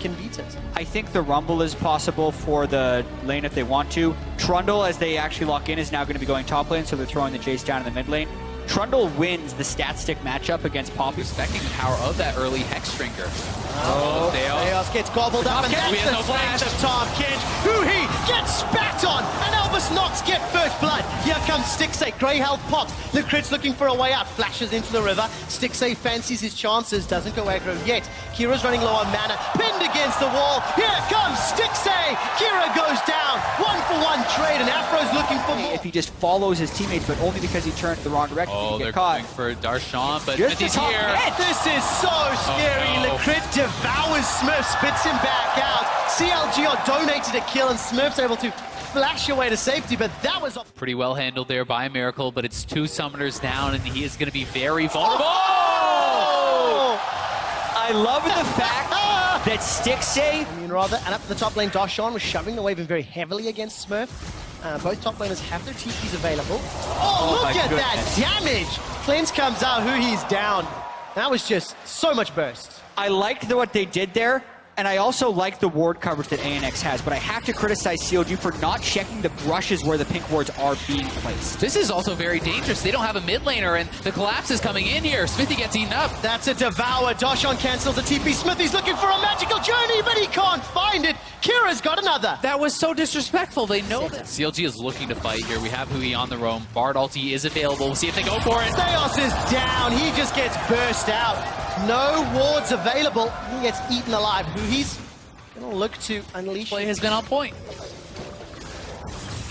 can beat it. I think the Rumble is possible for the lane if they want to. Trundle, as they actually lock in, is now going to be going top lane, so they're throwing the Jace down in the mid lane. Trundle wins the stat stick matchup against Poppy. Respecting the power of that early Hex Drinker. Oh, Theos gets gobbled up, and that's the flash of Tom Kench, who he gets spat on, and Elvis Knox get first blood. Here comes Stixay, grey health pops. Licrit's looking for a way out, flashes into the river. Stixay fancies his chances, doesn't go aggro yet. Kira's running low on mana, pinned against the wall. Here comes Stixay. Kira goes down, 1-for-1 trade, and Afro's looking for more. If he just follows his teammates, but only because he turned the wrong direction, Oh, he they're get caught. going for Darshan, but Just Smithy's the top here. edge. This is so scary. Oh, no. Licrit devours Smurf, spits him back out. CLG are donated a kill, and Smurf's able to flash away to safety, but that was off. Pretty well handled there by Miracle, but it's 2 summoners down, and he is going to be very vulnerable. Oh! I love the fact that Stixay... I mean, rather, and up to the top lane, Darshan was shoving the wave in very heavily against Smurf. Both top laners have their TPs available. Oh, look at that damage! Cleanse comes out, who he's down. That was just so much burst. I liked what they did there, and I also like the ward coverage that ANX has, but I have to criticize CLG for not checking the brushes where the pink wards are being placed. This is also very dangerous. They don't have a mid laner, and the collapse is coming in here. Smithy gets eaten up. That's a devour. Darshan cancels the TP. Smithy's looking for a magical journey, but he can't find it. Kira's got another. That was so disrespectful. They know that. CLG is looking to fight here. We have Hui on the roam. Bard ulti is available. We'll see if they go for it. Theos is down. He just gets burst out. No wards available. He gets eaten alive. Hui's going to look to unleash. Play has been on point.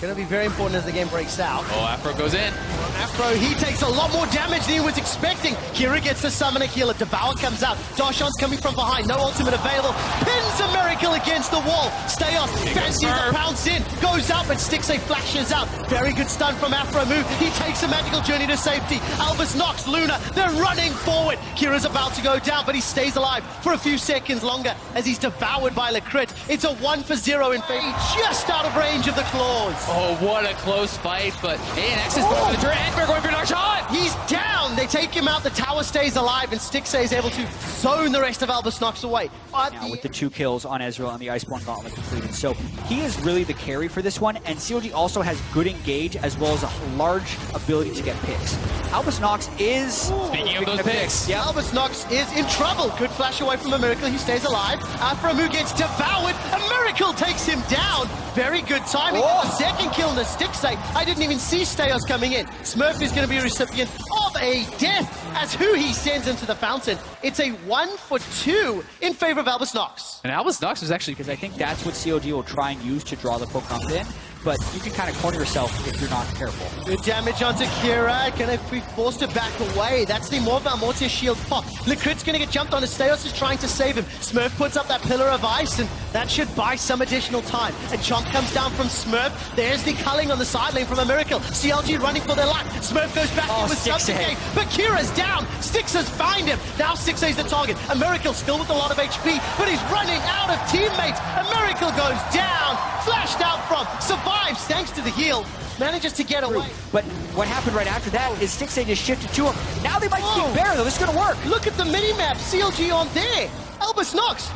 Going to be very important as the game breaks out. Oh, Afro goes in. Afro, he takes a lot more damage than he was expecting. Kira gets the summoner heal. A Devour comes out. Darshan's coming from behind. No ultimate available. Pins a Miracle against the wall. Steos fancies the pounce in. Goes up and Stixay flashes out. Very good stun from Afro move. He takes a magical journey to safety. Elvis Knox, Luna. They're running forward. Kira's about to go down, but he stays alive for a few seconds longer as he's devoured by Licrit. It's a 1-for-0 in favor. Just out of range of the claws. Oh, what a close fight, but ANX is going for the turret, and we're going for Darshan! He's down! They take him out, the tower stays alive, and Stixay is able to zone the rest of Elvis Knox away. Now with the 2 kills on Ezreal and the Iceborne Gauntlet completed. So he is really the carry for this one, and CLG also has good engage as well as a large ability to get picks. Elvis Knox is... Speaking of those picks. Yeah, Elvis Knox is in trouble. Good flash away from a Miracle, he stays alive. Aframu gets devoured, a Miracle takes him down. Very good timing. A second kill on the Stixay. I didn't even see Steos coming in. Smurf is going to be a recipient of a death as he sends him to the fountain. It's a 1-for-2 in favor of Elvis Knox. And Elvis Knox was actually... Because I think that's what CLG will try and use to draw the Pokemon in, but you can kind of corner yourself if you're not careful. Good damage onto Kira. Gonna be forced to back away. That's the Morval Mortis shield pop. Licrit's gonna get jumped on as Steos is trying to save him. Smurf puts up that pillar of ice, and that should buy some additional time. A chomp comes down from Smurf. There's the culling on the side lane from a Miracle. CLG running for their life. Smurf goes back in with something, but Kira's down. Stixay's find him. Now Stixay's the target. A Miracle still with a lot of HP, but he's running out of teammates. A Miracle goes down. Flashed out from. Survives thanks to the heal. Manages to get away. But what happened right after that is Stixay just shifted to him. Now they might keep Bear, though. This is going to work. Look at the mini-map. CLG on there. Elvis Knox.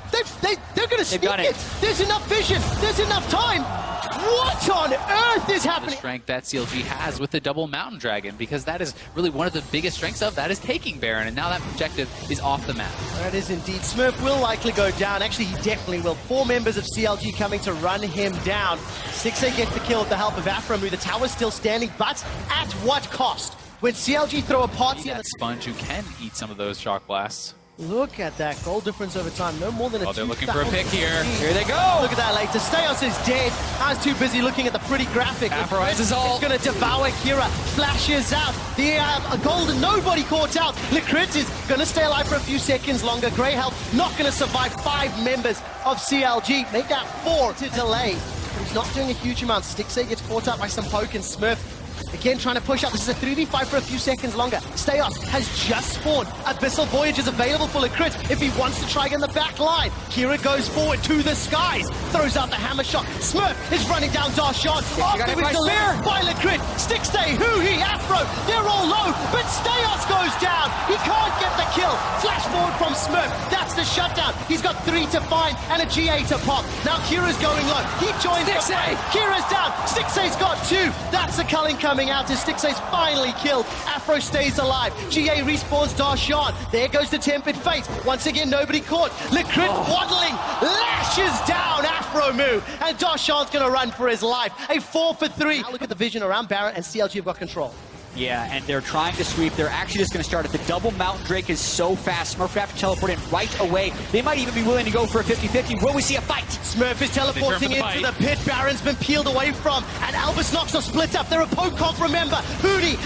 They're going to sneak it. There's enough vision. There's enough time. What on earth is happening? The strength that CLG has with the double Mountain Dragon, because that is really one of the biggest strengths of that is taking Baron, and now that objective is off the map. That is indeed. Smurf will likely go down. Actually, he definitely will. 4 members of CLG coming to run him down. Stixay gets the kill with the help of Aframu. The tower's still standing, but at what cost? When CLG throw a party... That Sponge who can eat some of those shock blasts. Look at that goal difference over time. No more than a 2,000. They're looking for a pick here. Here they go. Look at that later. Steos is dead. I was too busy looking at the pretty graphic. Afro has his ult. It's going to devour Kira. Flashes out. The golden nobody caught out. Licrit is going to stay alive for a few seconds longer. Grey Health not going to survive 5 members of CLG. Make that 4 to delay. But he's not doing a huge amount. Stixay gets caught up by some poke, and Smurf again trying to push up. This is a 3v5 for a few seconds longer. Steos has just spawned. Abyssal Voyage is available for Licrit if he wants to try in the back line. Kira goes forward to the skies. Throws out the hammer shot. Smurf is running down Darshan. After we delivered by Licrit. Stixay, Hui, Afro, they're all low, but Steos goes down. He can't get the kill. Flash forward from Smurf. That's the shutdown. He's got 3 to find and a GA to pop. Now Kira's going low. He joins the fray. Kira's down. Stixxay's got 2. That's the culling coming out as Stixxay's finally killed. Afro stays alive. GA respawns Darshan. There goes the Tempered Fate. Once again, nobody caught. Lecrit waddling, lashes down Afro move, and Darshan's going to run for his life. A 4 for 3. Now look at the vision around Baron, and CLG have got control. Yeah, and they're trying to sweep. They're actually just going to start at the double. Mountain Drake is so fast. Smurf would have to teleport in right away. They might even be willing to go for a 50-50. Will we see a fight? Smurf is teleporting into the pit. Baron's been peeled away from, and Albus Nox are split up. They're a poke off, remember. Hootie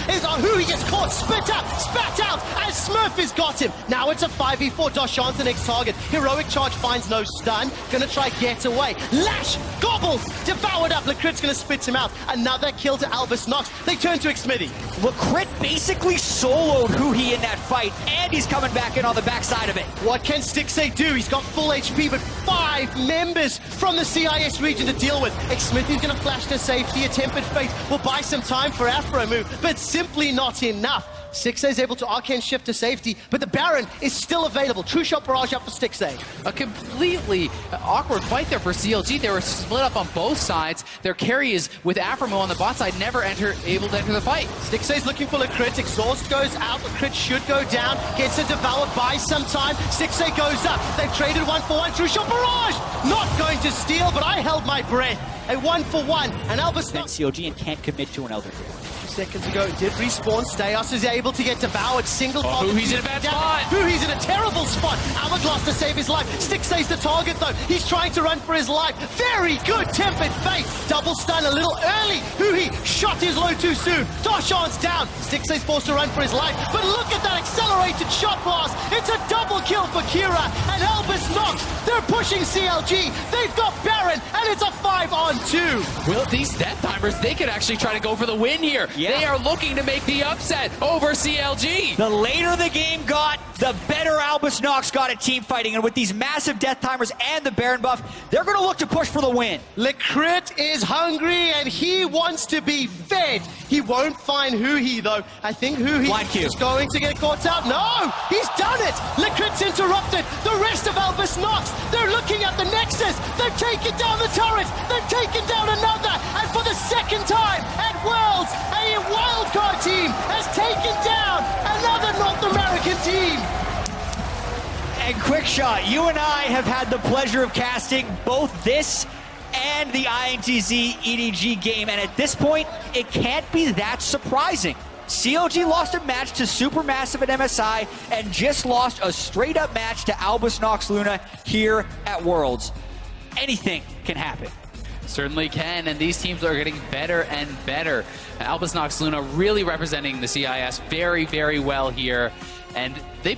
gets caught, spat out, and Smurf has got him. Now it's a 5v4. Darshan's the next target. Heroic Charge finds no stun. Gonna try get away. Lash, gobbles, devoured up. Lecrit's gonna spit him out. Another kill to Albus Nox. They turn to Xmitty. Lecrit basically soloed Huhi in that fight, and he's coming back in on the backside of it. What can Stixxay do? He's got full HP, but 5 members from the CIS region to deal with. Xmitty's going to flash to safety. A Tempered Fate will buy some time for Afro move, but simply not enough. Stixxay is able to arcane shift to safety, but the Baron is still available. True shot barrage up for Stixxay. A completely awkward fight there for CLG. They were split up on both sides. Their carry is with Aframo on the bot side, never able to enter the fight. Stixxay's looking for Lecrit. Exhaust goes out. Lecrit should go down. Gets a devour, buys some time. Stixxay goes up. They've traded 1-for-1. True shot barrage! Not going to steal, but I held my breath. A 1-for-1, and Albus Nox. CLG and can't commit to an Elder Dragon. Seconds ago, it did respawn. Staios is able to get devoured. Single target. He's in a bad spot. He's in a terrible spot. Hourglass to save his life. Stixxay's the target, though. He's trying to run for his life. Very good Tempered Fate. Double stun a little early. Huhi shot his low too soon. Darshan's down. Stixxay's forced to run for his life. But look at that accelerated shot blast. It's a double kill for Kira. And Albus Nox. They're pushing CLG. They've got Baron. And it's a 5-on-2. Will these Death Timers, they could actually try to go for the win here. Yeah. They are looking to make the upset over CLG. The later the game got, the better Albus Nox got at team fighting. And with these massive Death Timers and the Baron buff, they're going to look to push for the win. Lecrit is hungry and he wants to be fed. He won't find Huhi, though. I think Huhi is going to get caught out. No! He's done it! Lecrit's interrupted. The rest of Albus Nox, they're looking at the Nexus. They've taken down the turret. They've taken down another. And for the second time at Worlds, a wildcard team has taken down another North American team. And quick shot, you and I have had the pleasure of casting both this and the INTZ EDG game, and at this point, it can't be that surprising. CLG lost a match to Supermassive at MSI and just lost a straight-up match to Albus Nox Luna here at Worlds. Anything can happen. Certainly can, and these teams are getting better and better. Albus Nox Luna really representing the CIS very, very well here, and they